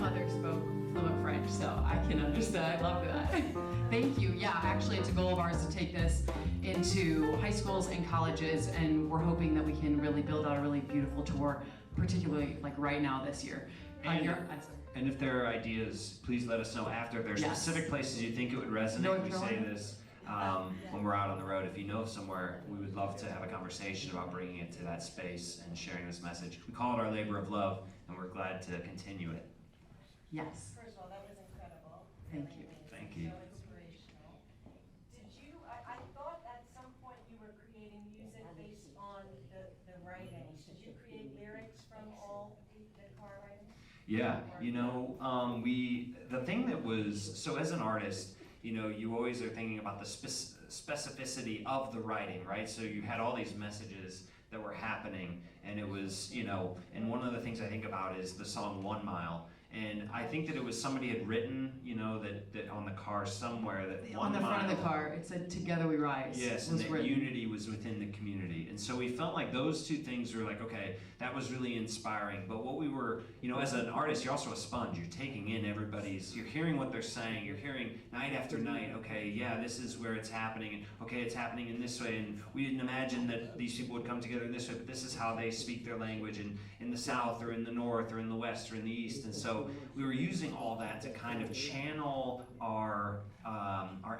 mother spoke fluent French, so I can understand. I love that. Thank you. Yeah, actually it's a goal of ours to take this into high schools and colleges, and we're hoping that we can really build out a really beautiful tour, particularly like right now this year. And if there are ideas, please let us know after. If there are specific places you think it would resonate. We say this when we're out on the road. If you know somewhere, we would love to have a conversation about bringing it to that space and sharing this message. We call it our labor of love, and we're glad to continue it. Yes. First of all, that was incredible. Thank you. Thank you. So inspirational. Did you, I thought at some point you were creating music based on the writings. Did you create lyrics from all the car writings? Yeah, you know, the thing that was, so as an artist, you know, you always are thinking about the specificity of the writing, right? So you had all these messages that were happening, and it was, you know, and one of the things I think about is the song 1 Mile. And I think that it was somebody had written, you know, that on the car somewhere that on the front of the car, it said "Together we rise." Yes, and that unity was within the community. And so we felt like those two things were like, okay, that was really inspiring. But what we were, you know, as an artist, you're also a sponge. You're taking in you're hearing what they're saying. You're hearing night after night, okay, yeah, this is where it's happening. And okay, it's happening in this way. And we didn't imagine that these people would come together in this way, but this is how they speak their language in the South or in the North or in the West or in the East. And so we were using all that to kind of channel our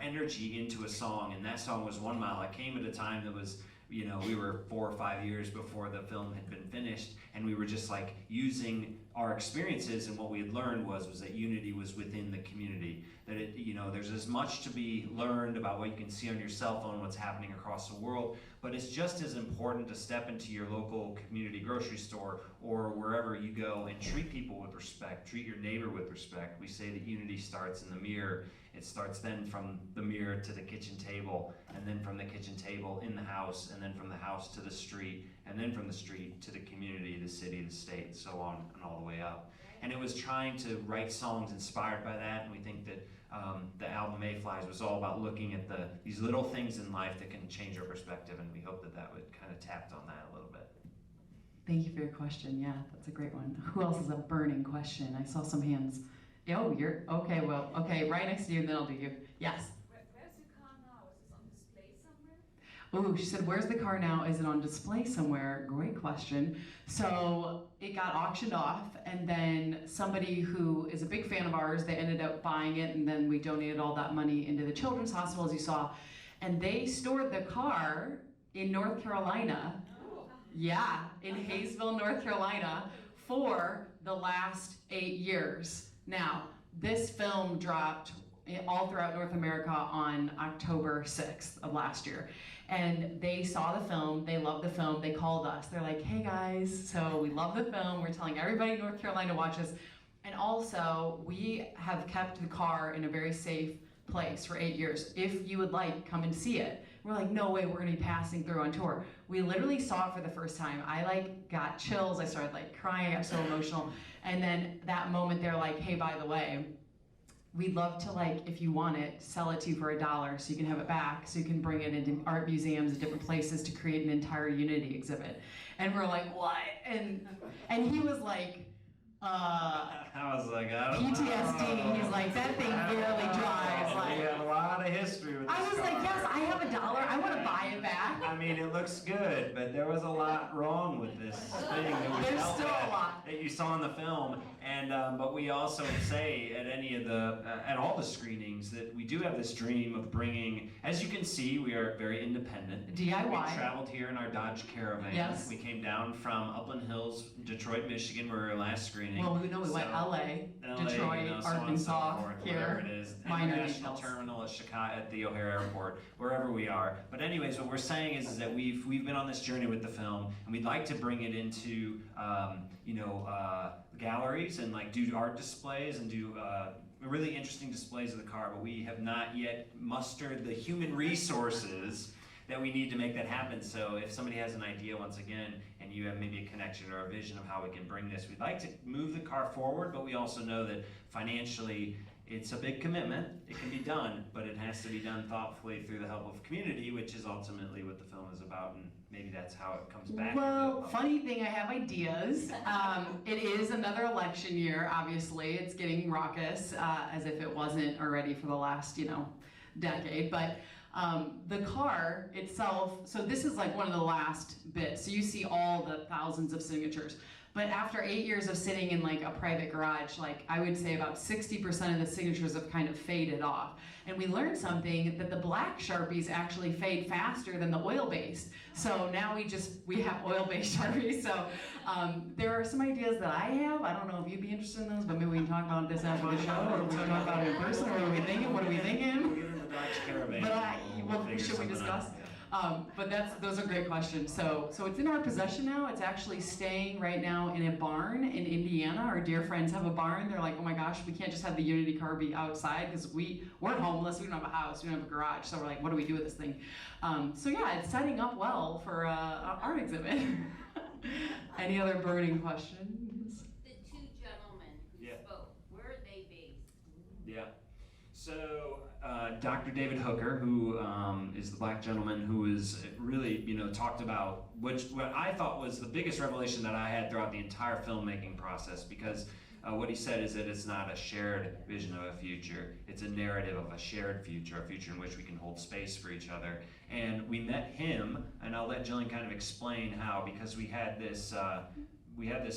energy into a song, and that song was 1 Mile. It came at a time that was, you know, we were 4 or 5 years before the film had been finished, and we were just like using our experiences, and what we had learned was that unity was within the community. That it, you know, there's as much to be learned about what you can see on your cell phone, what's happening across the world, but it's just as important to step into your local community grocery store or wherever you go and treat people with respect, treat your neighbor with respect. We say that unity starts in the mirror. It starts then from the mirror to the kitchen table, and then from the kitchen table in the house, and then from the house to the street, and then from the street to the community, the city, the state, so on and all the way up. And it was trying to write songs inspired by that, and we think that the album Mayflies was all about looking at these little things in life that can change our perspective, and we hope that that would kind of tapped on that a little bit. Thank you for your question. Yeah, that's a great one. Who else has a burning question? I saw some hands. Oh, you're, okay, well, okay, right next to you, then I'll do you. Yes? Where's your car now? Is it on display somewhere? Oh, she said, where's the car now? Is it on display somewhere? Great question. So it got auctioned off, and then somebody who is a big fan of ours, they ended up buying it, and then we donated all that money into the Children's Hospital, as you saw, and they stored the car in North Carolina. Yeah, in Hayesville, North Carolina, for the last 8 years. Now, this film dropped all throughout North America on October 6th of last year. And they saw the film, they loved the film, they called us. They're like, hey guys, so we love the film, we're telling everybody in North Carolina to watch this. And also, we have kept the car in a very safe place for 8 years. If you would like, come and see it. We're like, no way, we're gonna be passing through on tour. We literally saw it for the first time. I like got chills, I started like crying, I got so emotional. And then that moment they're like, hey, by the way, we'd love to, like, if you want it, sell it to you for $1 so you can have it back, so you can bring it into art museums and different places to create an entire Unity exhibit. And we're like, what? And he was like, I was like, I don't PTSD. know. He's like, that thing barely drives. Like, we have a lot of history with this I was car. like, yes, I have $1. I want to buy it back. I mean, it looks good, but there was a lot wrong with this thing that was There's out still there a lot. that you saw in the film. And but we also say at any of at all the screenings that we do have this dream of bringing. As you can see, we are very independent. DIY. We traveled here in our Dodge Caravan. Yes. We came down from Upland Hills, Detroit, Michigan, where our last screening. Well, we went LA, Detroit, you know, Arkansas, so forth, here. whatever it is, Minor International details. Terminal at Chicago, at the O'Hare Airport, wherever we are. But anyways, what we're saying is that we've been on this journey with the film, and we'd like to bring it into galleries and like do art displays and do really interesting displays of the car. But we have not yet mustered the human resources that we need to make that happen. So if somebody has an idea, once again, and you have maybe a connection or a vision of how we can bring this, we'd like to move the car forward, but we also know that financially It's a big commitment. It can be done, but it has to be done thoughtfully through the help of community, which is ultimately what the film is about, and maybe that's how it comes back. Well, funny thing, I have ideas. It is another election year, obviously. It's getting raucous, as if it wasn't already for the last, decade. But the car itself, so this is like one of the last bits. So you see all the thousands of signatures. But after 8 years of sitting in like a private garage, like I would say about 60% of the signatures have kind of faded off. And we learned something that the black Sharpies actually fade faster than the oil-based. So now we have oil-based Sharpies. So there are some ideas that I have. I don't know if you'd be interested in those, but maybe we can talk about this after the show, or we can talk about it in person, or what are we thinking? What are we thinking? We'll get in the Dodge Caravan. But should we discuss? But those are great questions. So it's in our possession now. It's actually staying right now in a barn in Indiana. Our dear friends have a barn. They're like, oh my gosh, we can't just have the Unity car be outside because we're homeless. We don't have a house. We don't have a garage. So we're like, what do we do with this thing? So yeah, it's setting up well for an art exhibit. Any other burning questions? The two gentlemen who spoke, where are they based? Yeah. So Dr. David Hooker, who is the black gentleman who is really, talked about what I thought was the biggest revelation that I had throughout the entire filmmaking process, because what he said is that it's not a shared vision of a future, it's a narrative of a shared future, a future in which we can hold space for each other. And we met him, and I'll let Jillian kind of explain how, because we had this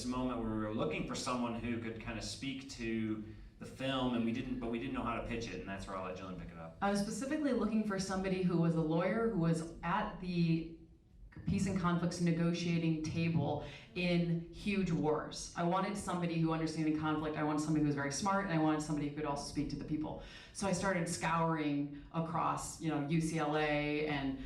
moment where we were looking for someone who could kind of speak to the film, and we didn't know how to pitch it, and that's where I'll let Jillian pick it up. I was specifically looking for somebody who was a lawyer, who was at the peace and conflicts negotiating table in huge wars. I wanted somebody who understood conflict. I wanted somebody who was very smart, and I wanted somebody who could also speak to the people. So I started scouring across, UCLA and,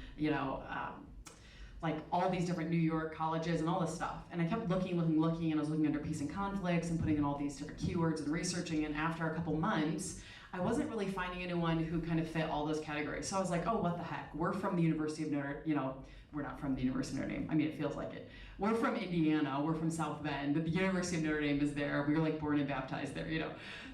like all these different New York colleges and all this stuff. And I kept looking, and I was looking under peace and conflicts and putting in all these different keywords and researching, and after a couple months, I wasn't really finding anyone who kind of fit all those categories. So I was like, oh, what the heck? We're from the University of we're not from the University of Notre Dame. I mean, it feels like it. We're from Indiana, we're from South Bend, but the University of Notre Dame is there. We were like born and baptized there,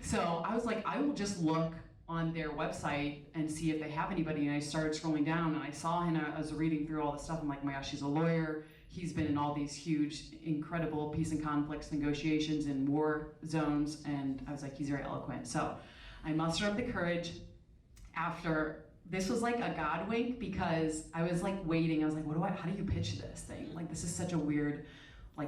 So I was like, I will just look on their website and see if they have anybody. And I started scrolling down, and I saw him. I was reading through all the stuff. I'm like, oh my gosh, he's a lawyer. He's been in all these huge, incredible peace and conflicts negotiations in war zones. And I was like, he's very eloquent. So I mustered up the courage after. This was like a God wink, because I was like waiting. I was like, how do you pitch this thing? Like, this is such a weird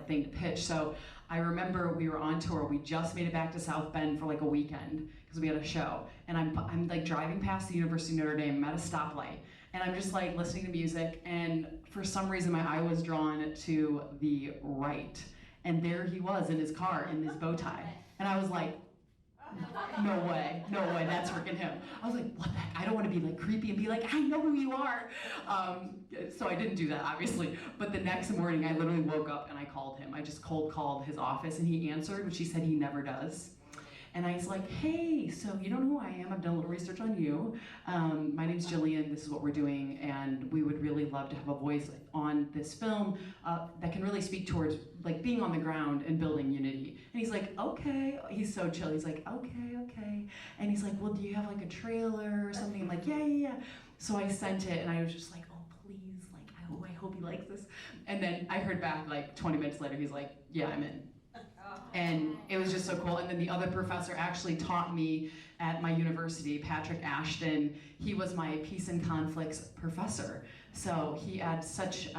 thing to pitch. So I remember we were on tour. We just made it back to South Bend for like a weekend because we had a show. And I'm like driving past the University of Notre Dame. I'm at a stoplight, and I'm just like listening to music. And for some reason, my eye was drawn to the right. And there he was in his car in this bow tie. And I was like, no way, that's freaking him. I was like, what the heck? I don't want to be like creepy and be like, I know who you are. So I didn't do that, obviously. But the next morning, I literally woke up and I called him. I just cold called his office, and he answered, which he said he never does. And I was like, hey, so you don't know who I am. I've done a little research on you. My name's Jillian. This is what we're doing. And we would really love to have a voice on this film that can really speak towards like being on the ground and building unity. And he's like, okay. He's so chill. He's like, okay. And he's like, well, do you have like a trailer or something? I'm like, yeah. So I sent it, and I was just like, oh, please. Like, I hope he likes this. And then I heard back like 20 minutes later. He's like, yeah, I'm in. And it was just so cool. And then the other professor actually taught me at my university, Patrick Ashton. He was my peace and conflicts professor. So he had such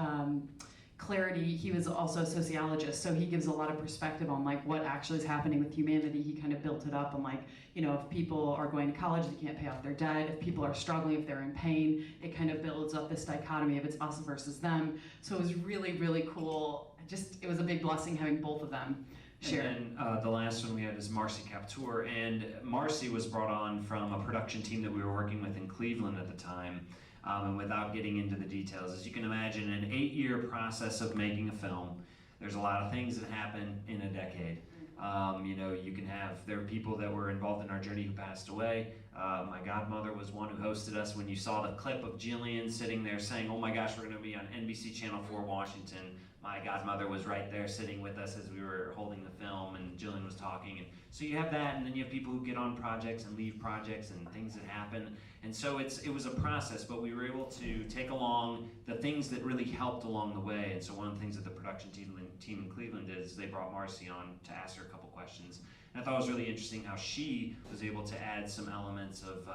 clarity. He was also a sociologist, so he gives a lot of perspective on like what actually is happening with humanity. He kind of built it up on like, if people are going to college, they can't pay off their debt. If people are struggling, if they're in pain, it kind of builds up this dichotomy of it's us versus them. So it was really, really cool. It was a big blessing having both of them. Sure. And then the last one we had is Marcy Captour, and Marcy was brought on from a production team that we were working with in Cleveland at the time. And without getting into the details, as you can imagine, an 8-year process of making a film, there's a lot of things that happen in a decade. There are people that were involved in our journey who passed away. My godmother was one who hosted us. When you saw the clip of Jillian sitting there saying, oh my gosh, we're going to be on NBC Channel 4 Washington, my godmother was right there sitting with us as we were holding the film, and Jillian was talking. And so you have that, and then you have people who get on projects and leave projects and things that happen. And so it was a process, but we were able to take along the things that really helped along the way. And so one of the things that the production team in Cleveland did is they brought Marcy on to ask her a couple questions. And I thought it was really interesting how she was able to add some elements of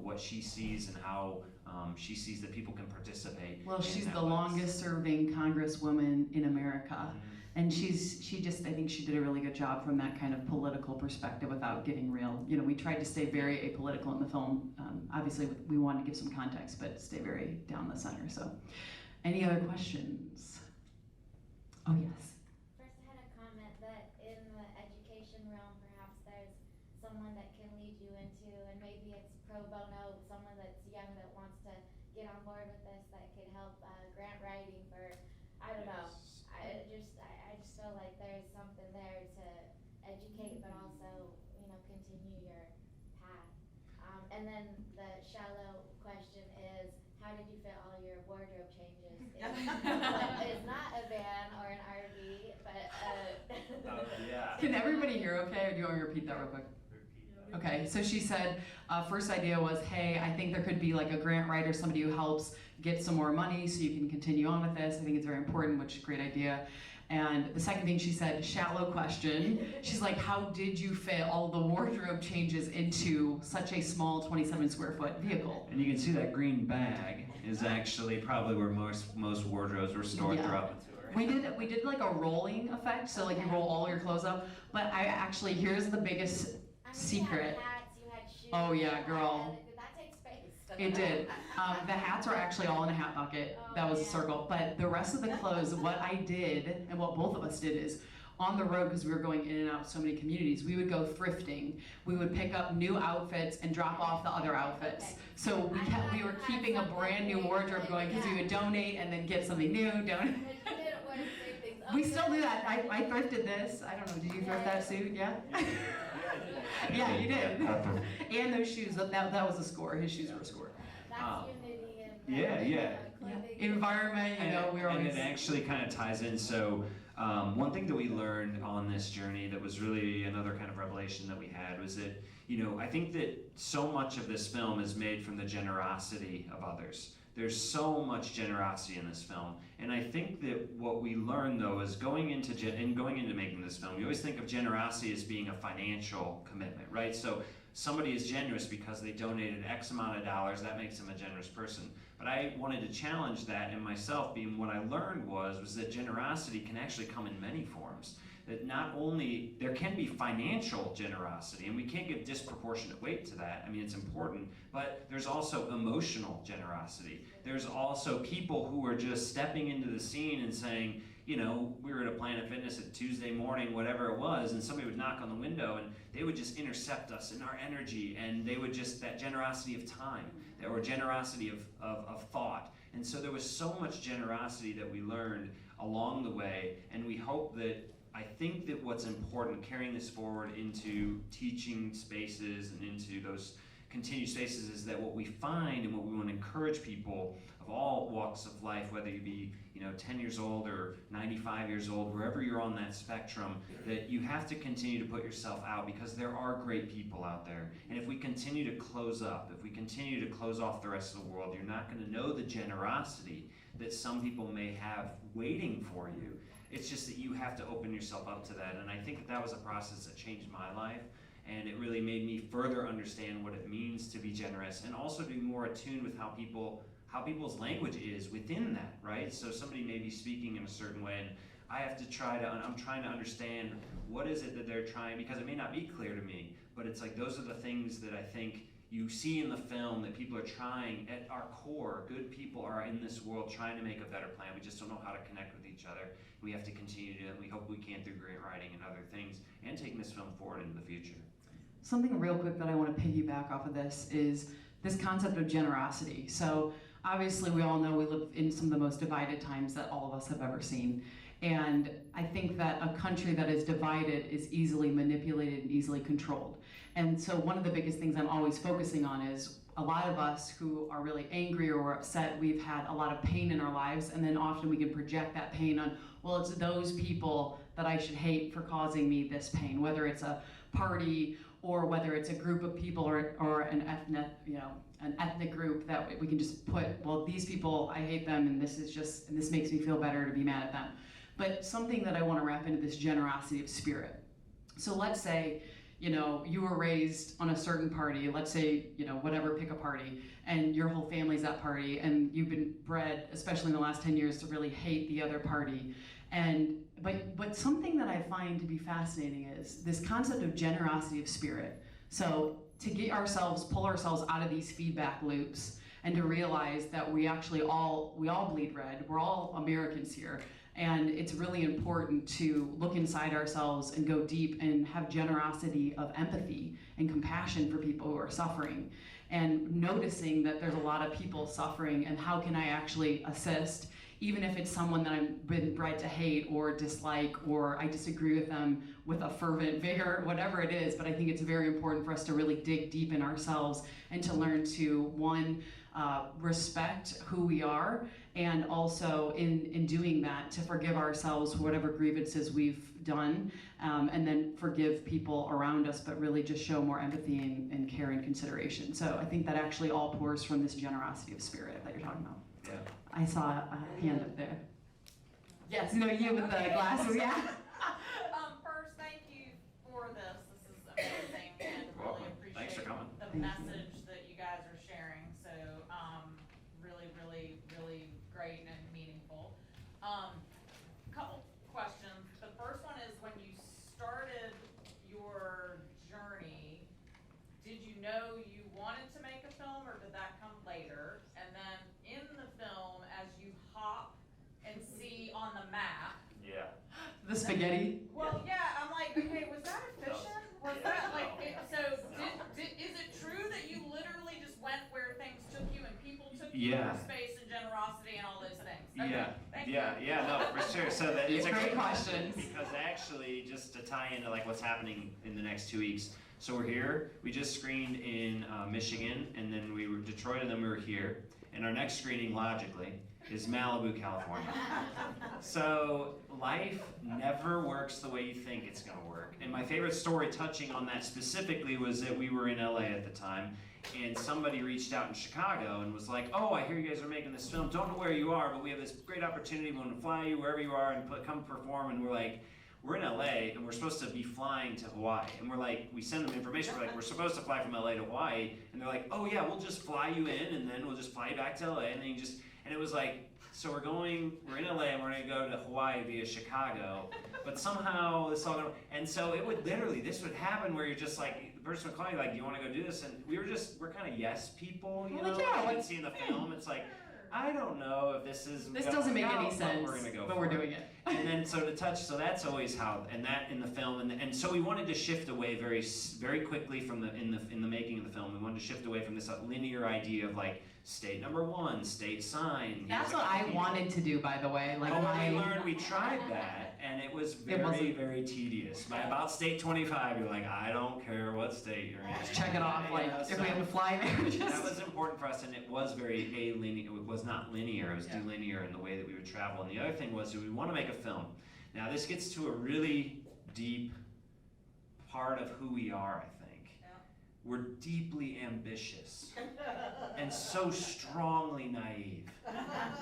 what she sees and how she sees that people can participate. Well, she's the longest serving congresswoman in America. And I think she did a really good job from that kind of political perspective without getting real. We tried to stay very apolitical in the film. Obviously, we wanted to give some context, but stay very down the center. So, any other questions? Oh, yes. First, I had a comment that in the education realm, perhaps there's someone that can lead you into, and maybe it's pro bono, someone that's young that wants to get on board with this, that could help grant writing for, I don't know. I just feel like there's something there to educate, but also, continue your path. And then the shallow question is, how did you fit all your wardrobe changes in what is not a van or an RV, but Yeah. Can everybody hear okay, or do you want me to repeat that real quick? Okay, so she said, first idea was, hey, I think there could be like a grant writer, somebody who helps get some more money so you can continue on with this. I think it's very important, which is a great idea. And the second thing she said, shallow question. She's like, how did you fit all the wardrobe changes into such a small 27 square foot vehicle? And you can see that green bag is actually probably where most wardrobes were stored throughout the tour. We did like a rolling effect, so like you roll all your clothes up. But here's the biggest secret. You had hats, you had shoes. Oh yeah, girl. That takes space. It did. The hats are actually all in a hat bucket. That was a circle. But the rest of the clothes, what I did, and what both of us did, is on the road, because we were going in and out of so many communities, we would go thrifting. We would pick up new outfits and drop off the other outfits. Okay. So we were keeping a brand new wardrobe going, because we would donate and then get something new, donate. But you didn't want to say things. We still do that. I thrifted this. I don't know, did you thrift that suit? Yeah? Yeah, you did. And those shoes, that was a score. His shoes were a score. That's unity and Yeah. Environment, we were always. And it actually kind of ties in. So one thing that we learned on this journey that was really another kind of revelation that we had was that, I think that so much of this film is made from the generosity of others. There's so much generosity in this film. And I think that what we learned, though, is going into making this film, you always think of generosity as being a financial commitment, right? So somebody is generous because they donated X amount of dollars, that makes them a generous person. But I wanted to challenge that in myself, being what I learned was that generosity can actually come in many forms. That not only, there can be financial generosity, and we can't give disproportionate weight to that. I mean, it's important, but there's also emotional generosity. There's also people who are just stepping into the scene and saying, we were at a Planet Fitness at Tuesday morning, whatever it was, and somebody would knock on the window and they would just intercept us in our energy, and they would just, that generosity of time, or generosity of thought. And so there was so much generosity that we learned along the way, and we hope that, I think that what's important, carrying this forward into teaching spaces and into those continued spaces, is that what we find and what we want to encourage people of all walks of life, whether you be 10 years old or 95 years old, wherever you're on that spectrum, that you have to continue to put yourself out, because there are great people out there. And if we continue to close up, if we continue to close off the rest of the world, you're not going to know the generosity that some people may have waiting for you. It's just that you have to open yourself up to that. And I think that was a process that changed my life. And it really made me further understand what it means to be generous, and also to be more attuned with how people's language is within that, right? So somebody may be speaking in a certain way, and I have to I'm trying to understand what is it that they're trying, because it may not be clear to me, but it's like those are the things that I think you see in the film, that people are trying, at our core, good people are in this world trying to make a better plan. We just don't know how to connect with each other. We have to continue to do it, and we hope we can through grant writing and other things, and taking this film forward into the future. Something real quick that I want to piggyback off of this is this concept of generosity. So obviously we all know we live in some of the most divided times that all of us have ever seen. And I think that a country that is divided is easily manipulated and easily controlled. And so one of the biggest things I'm always focusing on is a lot of us who are really angry or we're upset, we've had a lot of pain in our lives, and then often we can project that pain on, well, it's those people that I should hate for causing me this pain, whether it's a party or whether it's a group of people or an ethnic group that we can just put, well, these people, I hate them, and this makes me feel better to be mad at them. But something that I want to wrap into this generosity of spirit. So let's say, you were raised on a certain party, let's say, whatever, pick a party, and your whole family's at party, and you've been bred, especially in the last 10 years, to really hate the other party. But something that I find to be fascinating is this concept of generosity of spirit. So to pull ourselves out of these feedback loops and to realize that we all bleed red, we're all Americans here. And it's really important to look inside ourselves and go deep and have generosity of empathy and compassion for people who are suffering. And noticing that there's a lot of people suffering and how can I actually assist, even if it's someone that I've been bred to hate or dislike, or I disagree with them with a fervent vigor, whatever it is. But I think it's very important for us to really dig deep in ourselves and to learn to, one, respect who we are, and also in doing that to forgive ourselves for whatever grievances we've done, and then forgive people around us, but really just show more empathy and care and consideration. So I think that actually all pours from this generosity of spirit that you're talking about. Yeah. I saw a hand up there. Yes, no, you with the glasses, yeah. First, thank you for this. This is amazing, and really appreciate Thanks for coming. the message that you guys are sharing. So, really great and meaningful. Couple questions. The first one is, when you started your journey, did you know you wanted to make a film, or did that come later? And then in the film, as you hop and see on the map, Yeah. The spaghetti. well, yeah, I'm like, okay, was that efficient? Was that like, is it true that you literally just went where things took you and people took you, Yeah. for space and generosity and all those things? Okay, Yeah, thank you. no, for sure. So that it's a Great great question, questions. because actually, just to tie into like what's happening in the next 2 weeks. So we're here. We just screened in Michigan, and then we were Detroit, and then we were here. And our next screening, logically, is Malibu, California. So life never works the way you think it's going to work. And my favorite story touching on that specifically was that we were in LA at the time, and somebody reached out in Chicago and was like, oh, I hear you guys are making this film. Don't know where you are, but we have this great opportunity. We want to fly you wherever you are and come perform. And we're like, we're in LA and we're supposed to be flying to Hawaii. And we're like, we send them information. We're like, we're supposed to fly from LA to Hawaii. And they're like, oh yeah, we'll just fly you in and then we'll just fly you back to LA. And then and it was like, so we're in LA and we're gonna go to Hawaii via Chicago. But somehow this all and so it would literally, this would happen where you're just like, the person would call you like, do you wanna go do this? And we're kind of yes people, you know? Yeah, you can see in the film, it's like, I don't know if this is. This doesn't make any but sense, we're gonna go but for we're it. doing it. And then so that's always how, and that in the film, and so we wanted to shift away very quickly from in the making of the film. We wanted to shift away from this linear idea of like state number one, state sign. That's what I wanted to do, by the way. Like we tried that, and it was very tedious. By about state 25, you're like, I don't care what state you're in. Just check it off, like if we have to fly there. That was important for us, and it was very alinear. It was not linear. It was delinear in the way that we would travel. And the other thing was, we want to make a film. Now this gets to a really deep part of who we are, I think. Yeah. We're deeply ambitious and so strongly naive.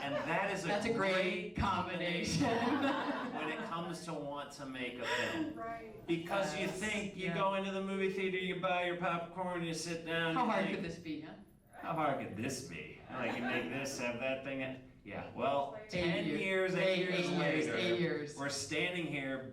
And that's a great combination when it comes to want to make a film. Right. Because you think, you go into the movie theater, you buy your popcorn, you sit down. How you hard think, could this be, huh? how hard could this be? Like, you make this, have that thing. Yeah, well, 10 8 years, 8 years later, 8 years. we're standing here,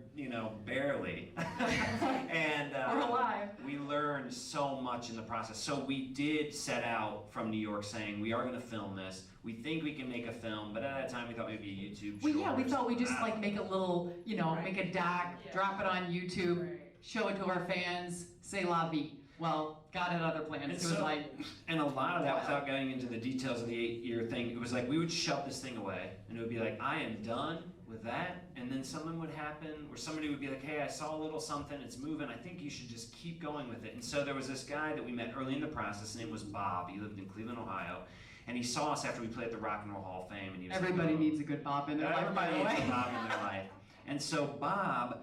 barely. And We're alive. we learned so much in the process. So we did set out from New York saying, we are going to film this. We think we can make a film, but at that time we thought maybe a YouTube short. We thought we'd just Wow. like make a little, make a doc, Yeah. drop it on YouTube, Right. show it to our fans, say la vie. Well, God had other plans. And It was so- like, And a lot of that, without getting into the details of the 8-year thing, it was like we would shove this thing away, and it would be like, I am done, with that, and then something would happen where somebody would be like, hey, I saw a little something, it's moving, I think you should just keep going with it. And so there was this guy that we met early in the process, his name was Bob, he lived in Cleveland, Ohio, and he saw us after we played at the Rock and Roll Hall of Fame, and he was Everybody like, needs a good Bob in their life, by the everybody needs way. a Bob in their life. And so Bob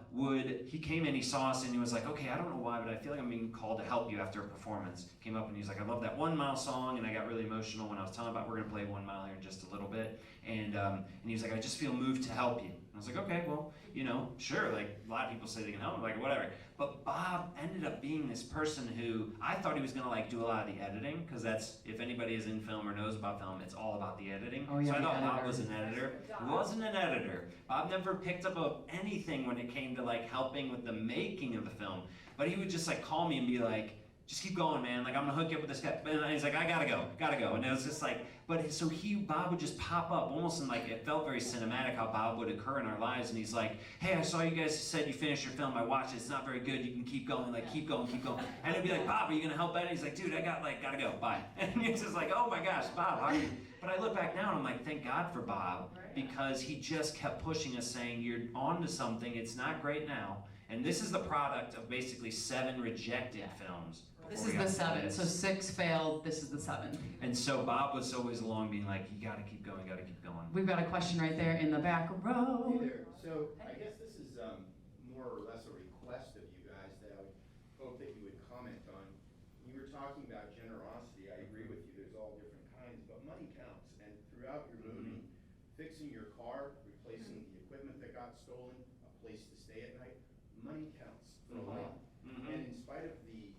he came in, he saw us, and he was like, okay, I don't know why, but I feel like I'm being called to help you after a performance. Came up and he was like, I love that 1 Mile song, and I got really emotional when I was telling about we're gonna play 1 Mile here in just a little bit. And he was like, I just feel moved to help you. And I was like, okay, well, sure, like a lot of people say they can help, like whatever. But Bob ended up being this person who I thought he was gonna like do a lot of the editing, because that's, if anybody is in film or knows about film, it's all about the editing. Oh, yeah, so I the thought Bob editor. was an editor. He wasn't an editor. Bob never picked up anything when it came to like helping with the making of the film. But he would just like call me and be like, just keep going, man. Like, I'm gonna hook you up with this guy. And he's like, I gotta go. And it was just like, so Bob would just pop up almost in like, it felt very cinematic how Bob would occur in our lives. And he's like, hey, I saw you guys said you finished your film. I watched it. It's not very good. You can keep going. Like, keep going. And it'd be like, Bob, are you gonna help edit? He's like, dude, gotta go. Bye. And it's just like, oh my gosh, Bob, how are you? But I look back now and I'm like, thank God for Bob, because he just kept pushing us, saying, you're on to something. It's not great now. And this is the product of basically 7 rejected films. This is the 7, so 6 failed, this is the 7. And so Bob was always along being like, you gotta keep going. We've got a question right there in the back row. Hey there. So I guess this is more or less a request of you guys that I would hope that you would comment on. You were talking about generosity. I agree with you. There's all different kinds, but money counts. And throughout your movie, fixing your car, replacing the equipment that got stolen, a place to stay at night, money counts for a lot. And in spite of the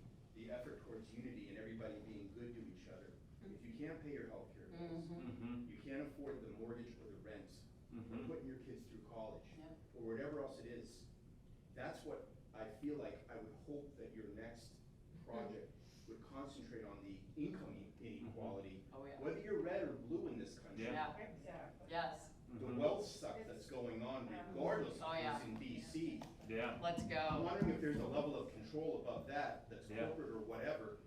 effort towards unity and everybody being good to each other, if you can't pay your health care bills, you can't afford the mortgage or the rent, or putting your kids through college, or whatever else it is, that's what I feel like I would hope that your next project would concentrate on, the income inequality, whether you're red or blue in this country. Exactly. Yes. The wealth suck that's going on regardless of who's in DC. Let's I'm go. wondering if there's a level of control above that's corporate or whatever,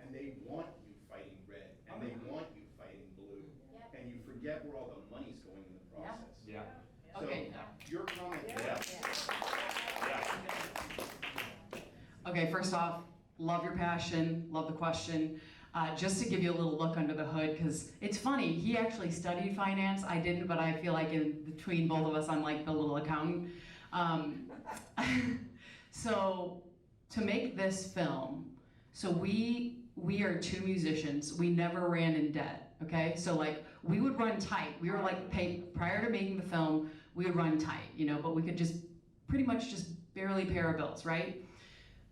and they want you fighting red, and they want you fighting blue, and you forget where all the money's going in the process. So, Okay. your comment. Okay, first off, love your passion, love the question. Just to give you a little look under the hood, because it's funny, he actually studied finance, I didn't, but I feel like in between both of us, I'm like the little accountant. So to make this film, so we are 2 musicians, we never ran in debt, okay? So like, we would run tight. We were like, prior to making the film, we would run tight, but we could just pretty much just barely pay our bills, right?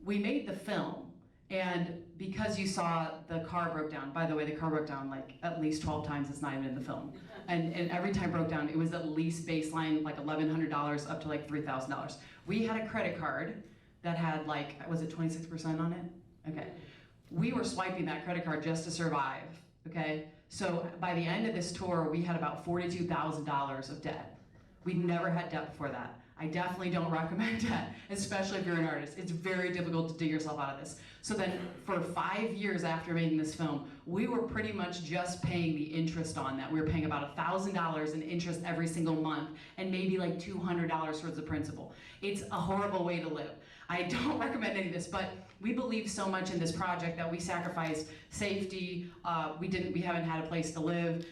We made the film, and because you saw the car broke down, by the way, the car broke down like at least 12 times, it's not even in the film. And every time it broke down, it was at least baseline like $1,100 up to like $3,000. We had a credit card that had like, was it 26% on it? Okay. We were swiping that credit card just to survive, okay? So by the end of this tour, we had about $42,000 of debt. We'd never had debt before that. I definitely don't recommend that, especially if you're an artist. It's very difficult to dig yourself out of this. So then for 5 years after making this film, we were pretty much just paying the interest on that. We were paying about $1,000 in interest every single month and maybe like $200 towards the principal. It's a horrible way to live. I don't recommend any of this, but we believe so much in this project that we sacrificed safety, we haven't had a place to live,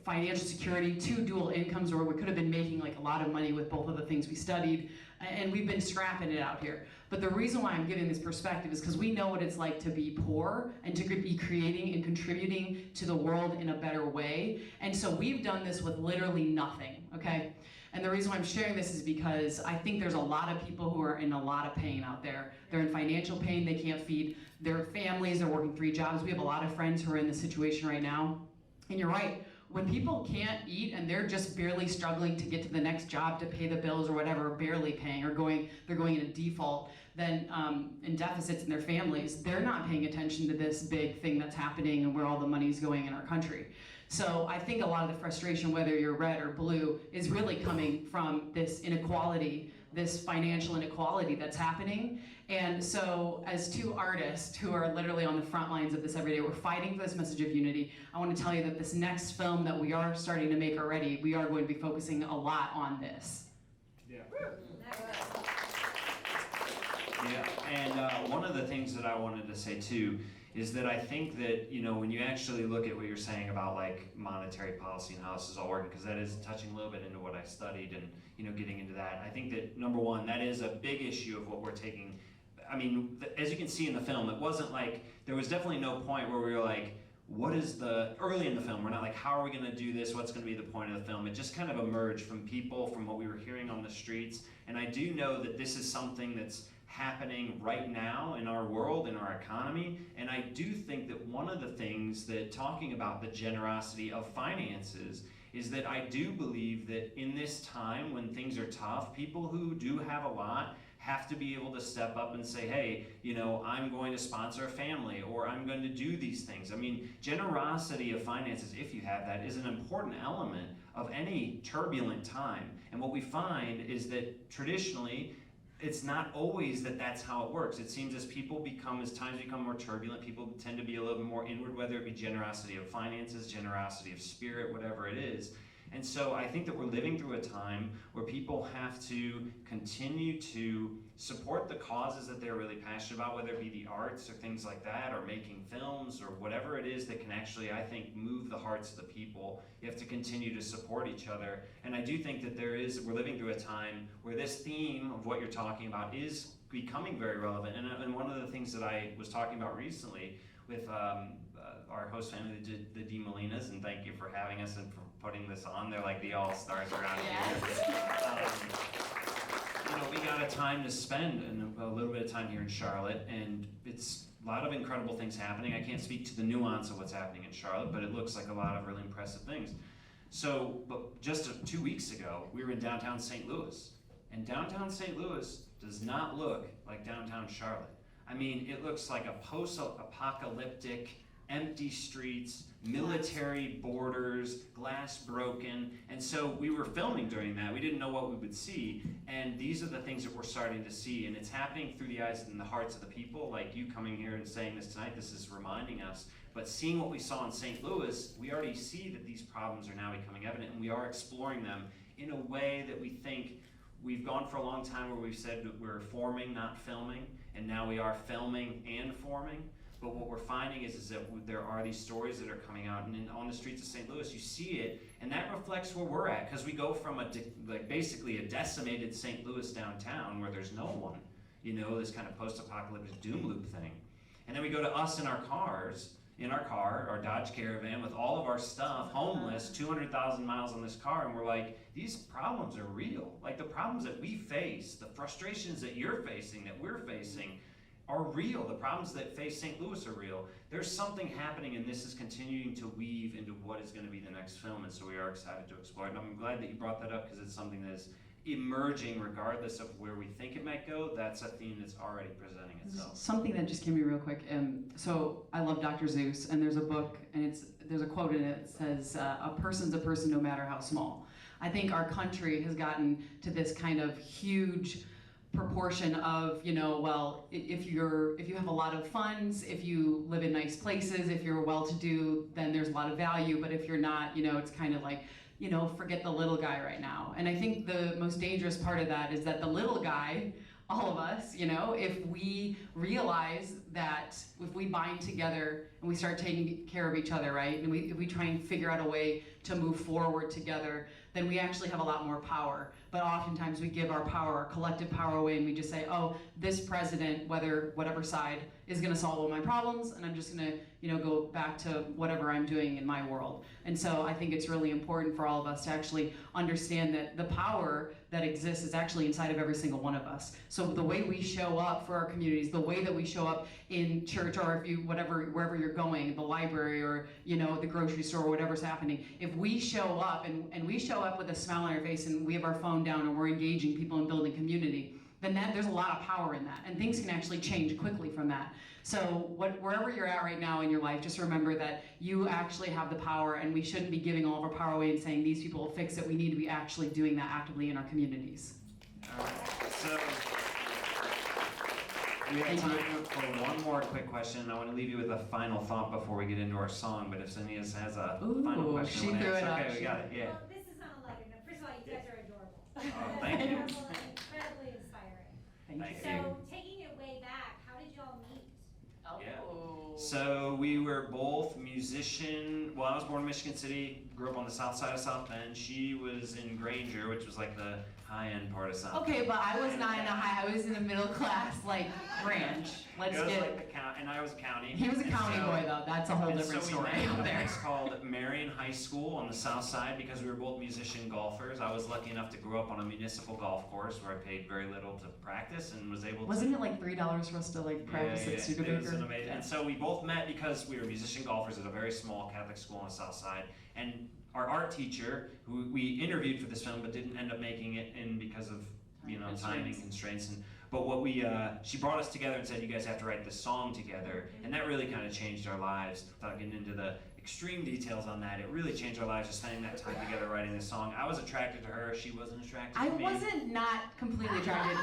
financial security, 2 dual incomes where we could have been making like a lot of money with both of the things we studied, and we've been scrapping it out here. But the reason why I'm giving this perspective is because we know what it's like to be poor and to be creating and contributing to the world in a better way. And so we've done this with literally nothing, okay? And the reason why I'm sharing this is because I think there's a lot of people who are in a lot of pain out there. They're in financial pain, they can't feed their families, they're working 3 jobs. We have a lot of friends who are in this situation right now. And you're right, when people can't eat and they're just barely struggling to get to the next job to pay the bills or whatever, barely paying, or they're going in a default, then in deficits in their families, they're not paying attention to this big thing that's happening and where all the money's going in our country. So I think a lot of the frustration, whether you're red or blue, is really coming from this inequality, this financial inequality that's happening. And so, as two artists who are literally on the front lines of this every day, we're fighting for this message of unity. I want to tell you that this next film that we are starting to make already, we are going to be focusing a lot on this. Yeah. Yeah, and one of the things that I wanted to say too is that I think that, you know, when you actually look at what you're saying about like monetary policy and how this is all working, because that is touching a little bit into what I studied and, you know, getting into that. I think that number one, that is a big issue of what we're taking. I mean, as you can see in the film, it wasn't like, there was definitely no point where we were like, what is the, early in the film, we're not like, how are we gonna do this? What's gonna be the point of the film? It just kind of emerged from people, from what we were hearing on the streets. And I do know that this is something that's happening right now in our world, in our economy. And I do think that one of the things that talking about the generosity of finances is that I do believe that in this time when things are tough, people who do have a lot have to be able to step up and say, hey, you know, I'm going to sponsor a family, or I'm going to do these things. I mean, generosity of finances, if you have that, is an important element of any turbulent time. And what we find is that traditionally, it's not always that that's how it works. It seems as times become more turbulent, people tend to be a little bit more inward, whether it be generosity of finances, generosity of spirit, whatever it is. And so I think that we're living through a time where people have to continue to support the causes that they're really passionate about, whether it be the arts or things like that, or making films, or whatever it is that can actually, I think, move the hearts of the people. You have to continue to support each other. And I do think that we're living through a time where this theme of what you're talking about is becoming very relevant. And one of the things that I was talking about recently with our host family, the D. Molinas, and thank you for having us and for putting this on. They're like the all-stars around here. You know, we got a time to spend and a little bit of time here in Charlotte, and it's a lot of incredible things happening. I can't speak to the nuance of what's happening in Charlotte, but it looks like a lot of really impressive things. So, but just 2 weeks ago, we were in downtown St. Louis, and downtown St. Louis does not look like downtown Charlotte. I mean, it looks like a post-apocalyptic, empty streets, military borders, glass broken. And so we were filming during that. We didn't know what we would see. And these are the things that we're starting to see. And it's happening through the eyes and the hearts of the people, like you coming here and saying this tonight. This is reminding us. But seeing what we saw in St. Louis, we already see that these problems are now becoming evident, and we are exploring them in a way that we think we've gone for a long time where we've said that we're forming, not filming, and now we are filming and forming. But what we're finding is that there are these stories that are coming out, and on the streets of St. Louis, you see it, and that reflects where we're at, because we go from basically a decimated St. Louis downtown where there's no one, you know, this kind of post-apocalyptic doom loop thing. And then we go to us in our cars, our Dodge Caravan with all of our stuff, homeless, 200,000 miles on this car, and we're like, these problems are real. Like the problems that we face, the frustrations that you're facing, that we're facing, are real. The problems that face St. Louis are real. There's something happening, and this is continuing to weave into what is going to be the next film, and so we are excited to explore it. And I'm glad that you brought that up, because it's something that is emerging regardless of where we think it might go. That's a theme that's already presenting itself. Something that just came to me real quick. So I love Dr. Seuss, and there's a book, and there's a quote in it that says, a person's a person no matter how small. I think our country has gotten to this kind of huge proportion of, you know, well, if you have a lot of funds, if you live in nice places, if you're well-to-do, then there's a lot of value. But if you're not, you know, it's kind of like, you know, forget the little guy right now. And I think the most dangerous part of that is that the little guy, all of us, you know, if we realize that if we bind together and we start taking care of each other, right, and if we try and figure out a way to move forward together, then we actually have a lot more power. But oftentimes we give our power, our collective power away, and we just say, oh, this president, whatever side, is gonna solve all my problems, and I'm just gonna, you know, go back to whatever I'm doing in my world. And so I think it's really important for all of us to actually understand that the power that exists is actually inside of every single one of us. So the way we show up for our communities, the way that we show up in church, or if you, wherever you're going, the library, or, you know, the grocery store, or whatever's happening, if we show up and we show up with a smile on our face, and we have our phone down, and we're engaging people and building community, then there's a lot of power in that, and things can actually change quickly from that. So wherever you're at right now in your life, just remember that you actually have the power, and we shouldn't be giving all of our power away and saying these people will fix it. We need to be actually doing that actively in our communities. All right. So We have Thank you. time for one more quick question. I want to leave you with a final thought before we get into our song, but if Zennias has a final Ooh, question, she I wanna threw ask. it out. Okay, we got it, yeah. Well, this is on a lighter note. First of all, you guys are adorable. Oh, thank you. Adorable and incredibly inspiring. Thank you. So, taking it way back, how did y'all meet? Yeah. Oh. So we were both well, I was born in Michigan City, grew up on the south side of South Bend. She was in Granger, which was like the high-end part of South Bend. Okay, but I was not in a high, I was in a middle class, like, ranch. Let's It was get, like the and I was a county. he was a And county so- boy though, that's a whole and different so we story met out at a there. place called Marion High School on the south side because we were both musician golfers. I was lucky enough to grow up on a municipal golf course where I paid very little to practice and was able to. Wasn't it like $3 for us to like practice at It was Studebaker? an amazing. And so we both met because we were musician golfers at a very small Catholic school on the south side. And our art teacher, who we interviewed for this film but didn't end up making it in because of timing constraints. But what she brought us together and said, you guys have to write this song together. And that really kind of changed our lives. Without getting into the extreme details on that, it really changed our lives just spending that time together writing this song. I was attracted to her, she wasn't attracted I to me. wasn't not completely attracted.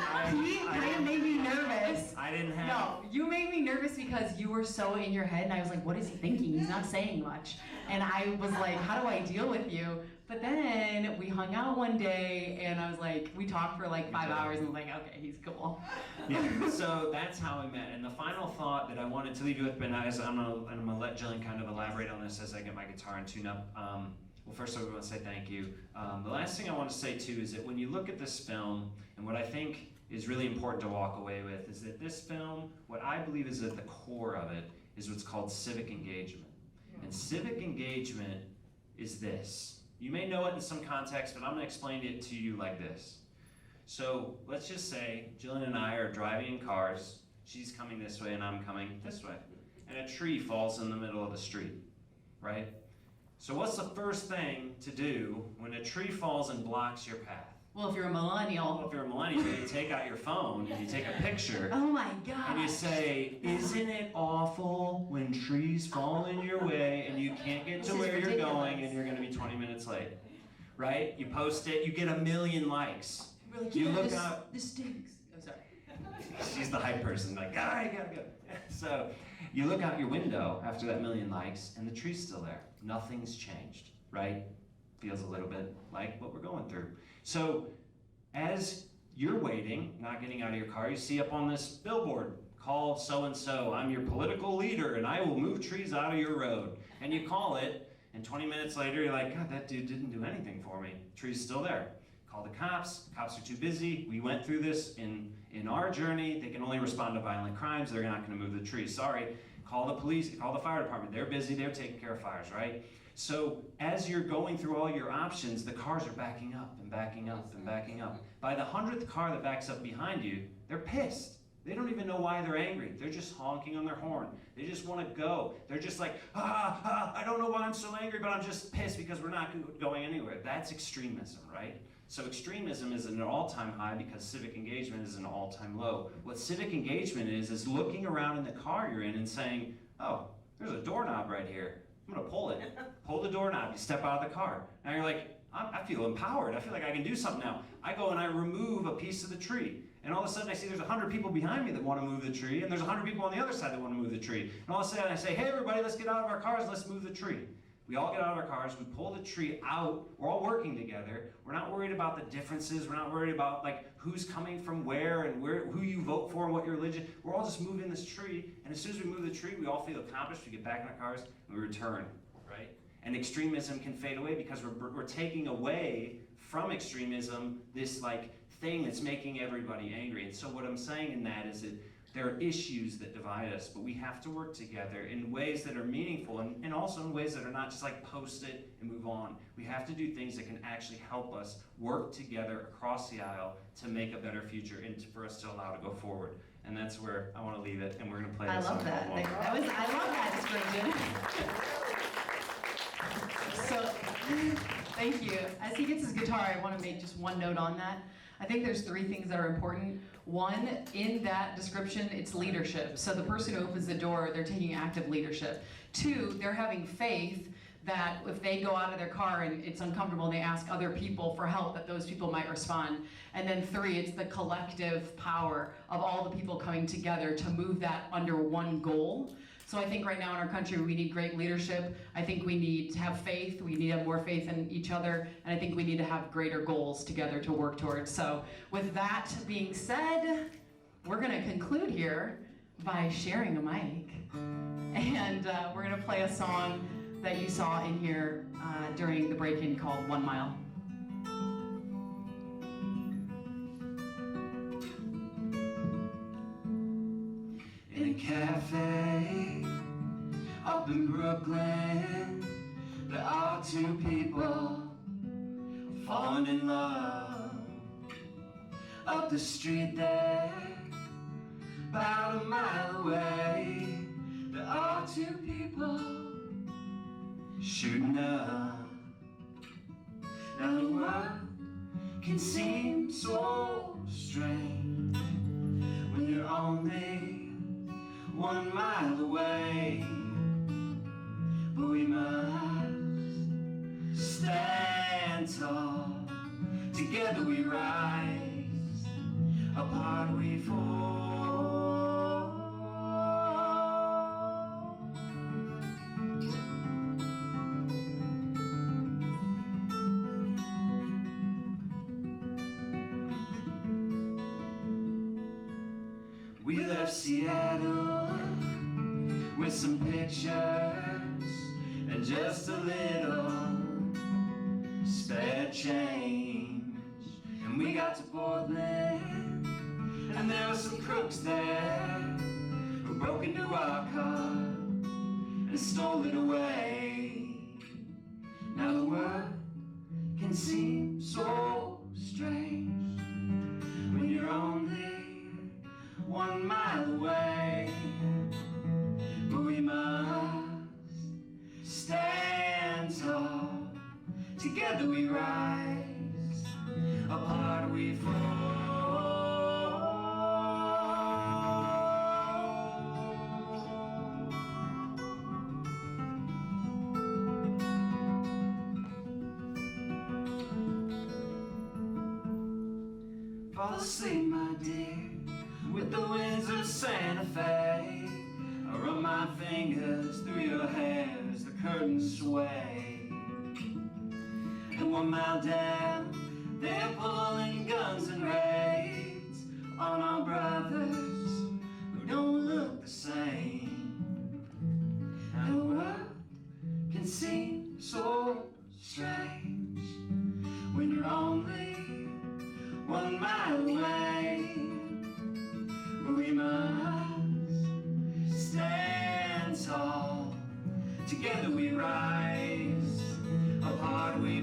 He I kind of didn't- made me nervous. I didn't have. No, you made me nervous because you were so in your head and I was like, what is he thinking? He's not saying much. And I was like, how do I deal with you? But then we hung out one day and I was like, we talked for like 5 hours and I was like, okay, he's cool. Yeah, so that's how we met. And the final thought that I wanted to leave you with, Ben, is I'm gonna let Jillian kind of elaborate on this as I get my guitar and tune up. Well, first of all, I want to say thank you. The last thing I want to say too is that when you look at this film, and what I think is really important to walk away with is that this film, what I believe is at the core of it, is what's called civic engagement. And civic engagement is this. You may know it in some context, but I'm going to explain it to you like this. So let's just say Jillian and I are driving in cars. She's coming this way and I'm coming this way. And a tree falls in the middle of the street, right? So what's the first thing to do when a tree falls and blocks your path? Well, if you're a Well, millennial. if you're a millennial, you take out your phone and you take a picture Oh my God. and you say, isn't it awful when trees fall in your way and you can't get to This is where you're ridiculous. going and you're going to be 20 minutes late? Right? You post it, you get 1 million likes. We're like, You yeah, look this, up- this stinks. Oh, sorry. She's the hype person, like, all right, gotta go. So you look out your window after that 1 million likes and the tree's still there. Nothing's changed, right? Feels a little bit like what we're going through. So as you're waiting, not getting out of your car, you see up on this billboard, call so-and-so, I'm your political leader and I will move trees out of your road. And you call it, and 20 minutes later you're like, God, that dude didn't do anything for me. Tree's still there. Call the cops are too busy. We went through this in our journey. They can only respond to violent crimes. They're not gonna move the tree, sorry. Call the police, call the fire department. They're busy, they're taking care of fires, right? So as you're going through all your options, the cars are backing up and backing up and backing up. By the 100th car that backs up behind you, they're pissed. They don't even know why they're angry. They're just honking on their horn. They just want to go. They're just like, I don't know why I'm so angry, but I'm just pissed because we're not going anywhere. That's extremism, right? So extremism is at an all-time high because civic engagement is an all-time low. What civic engagement is looking around in the car you're in and saying, oh, there's a doorknob right here. I'm gonna pull it. Pull the doorknob, you step out of the car. Now you're like, I feel empowered. I feel like I can do something now. I go and I remove a piece of the tree. And all of a sudden I see there's 100 people behind me that want to move the tree, and there's 100 people on the other side that want to move the tree. And all of a sudden I say, hey everybody, let's get out of our cars, let's move the tree. We all get out of our cars, we pull the tree out, we're all working together. We're not worried about the differences, we're not worried about like who's coming from where and who you vote for and what your religion. We're all just moving this tree, and as soon as we move the tree, we all feel accomplished, we get back in our cars, and we return, right? And extremism can fade away because we're taking away from extremism this like thing that's making everybody angry. And so what I'm saying in that is that there are issues that divide us, but we have to work together in ways that are meaningful and also in ways that are not just like post it and move on. We have to do things that can actually help us work together across the aisle to make a better future and for us to allow to go forward. And that's where I want to leave it, and we're going to play I this love song that. called Walk. I love that description. So, thank you. As he gets his guitar, I want to make just one note on that. I think there's 3 things that are important. One, in that description, it's leadership. So the person who opens the door, they're taking active leadership. 2, they're having faith that if they go out of their car and it's uncomfortable and they ask other people for help, that those people might respond. And then 3, it's the collective power of all the people coming together to move that under one goal. So I think right now in our country, we need great leadership. I think we need to have faith. We need to have more faith in each other. And I think we need to have greater goals together to work towards. So with that being said, we're gonna conclude here by sharing a mic. And we're gonna play a song that you saw in here during the break-in called 1 Mile. In a cafe up in Brooklyn, there are 2 people falling in love. Up the street there, about a mile away, there are 2 people shooting up. Now the world can seem so strange when you're only 1 mile away, but we must stand tall. Together we rise, apart we fall. We left Seattle with some pictures and just a little spare change. And we got to Portland, and there were some crooks there who broke into our car and stole it away. Now the world can seem so strange when you're only 1 mile away, but we must stand tall. Together we rise, apart we fall. Fall asleep, my dear, with the winds of Santa Fe. I run my fingers through your hair as the curtains sway. And 1 mile down, they're pulling guns and raids on our brothers who don't look the same. And the world can seem so strange when you're only 1 mile away, but we must stand tall. Together we rise, apart we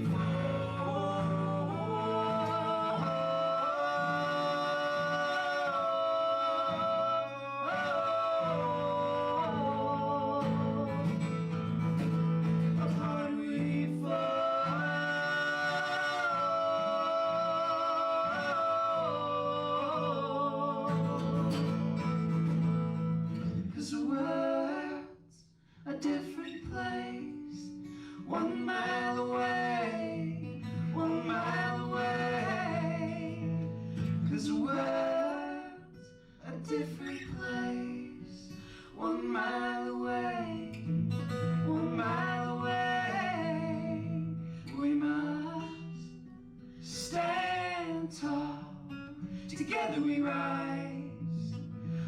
together we rise,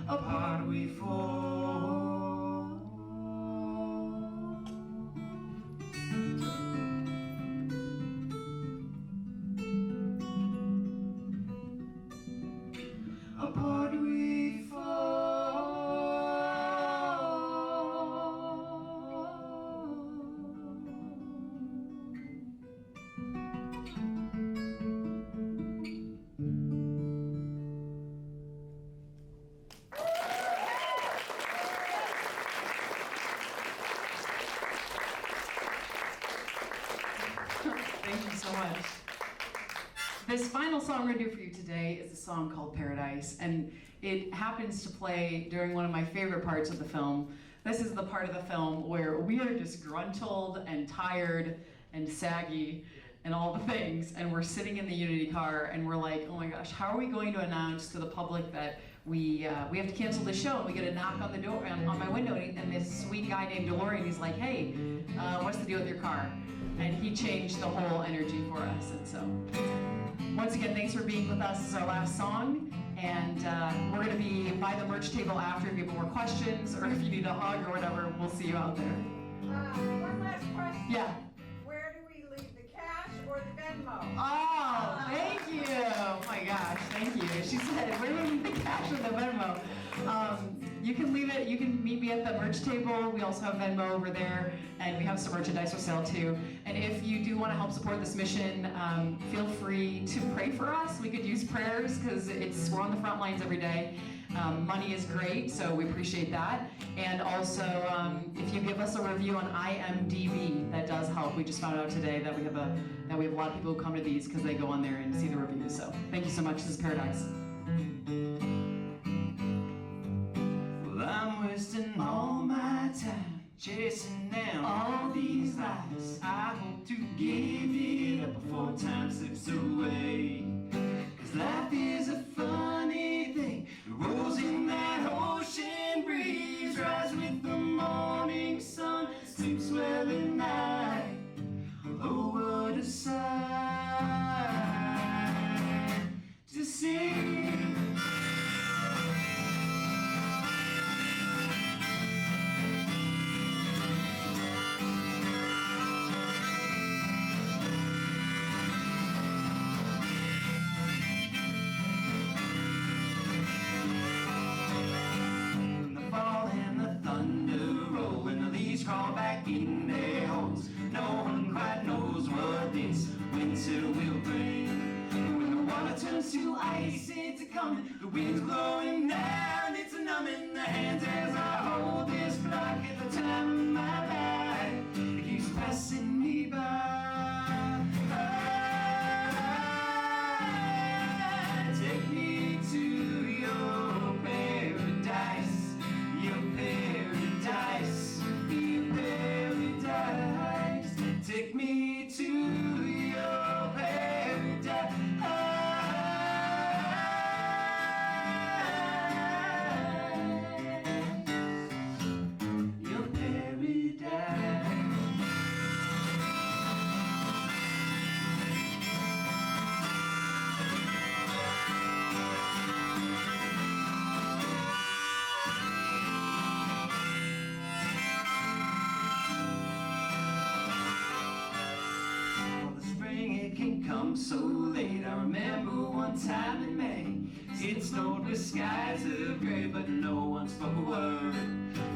apart we fall. Apart we Thank you so much. This final song we're gonna do for you today is a song called Paradise, and it happens to play during one of my favorite parts of the film. This is the part of the film where we are disgruntled and tired and saggy and all the things, and we're sitting in the Unity car and we're like, oh my gosh, how are we going to announce to the public that we have to cancel the show? And we get a knock on the door, on my window, and this sweet guy named DeLorean, he's like, hey, what's the deal with your car? And he changed the whole energy for us. And so, once again, thanks for being with us. This is our last song, and we're gonna be by the merch table after if you have more questions or if you need a hug or whatever. We'll see you out there. One last question. Yeah. Where do we leave the cash or the Venmo? Oh, thank you. Oh my gosh, thank you. She said, where do we leave the cash or the Venmo? You can leave it, you can meet me at the merch table. We also have Venmo over there, and we have some merchandise for sale too. And if you do want to help support this mission, feel free to pray for us. We could use prayers because we're on the front lines every day. Money is great, so we appreciate that. And also, if you give us a review on IMDb, that does help. We just found out today that we have a lot of people who come to these because they go on there and see the reviews. So thank you so much. This is Paradise. Well, I'm wasting all my time chasing down all these lies. I hope to give it up before time slips away. 'Cause life is a funny thing, it rolls in that ocean breeze, rise with the morning sun, sleeps well at night. Oh, what a sight to see. Crawl back in their holes. No one quite knows what this winter will bring. When the water turns to ice, it's a coming. The wind's blowing down, it's a numbing. The hands as I hold this block at the time of my life. It keeps passing me by. Take me to your paradise, your paradise. Paradise, take me to your paradise. Your paradise. Come so late, I remember one time in May. It snowed with skies of gray, but no one spoke a word.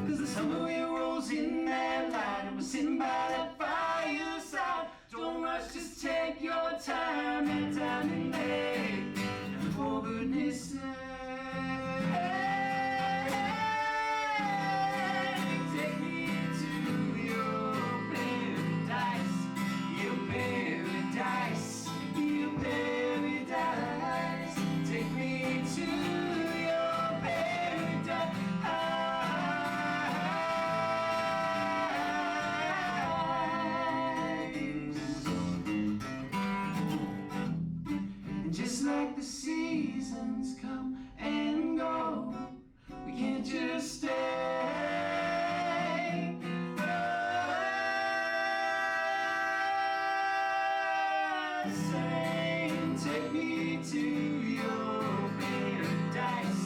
'Cause the summer wind rolls in that light, and we're sitting by that fireside. Don't rush, just take your time, and time and day. And for goodness sake, take me to your paradise, your paradise. Paradise, take me to your paradise. And just like the seasons come and go, we can't just stay. Take me to your paradise.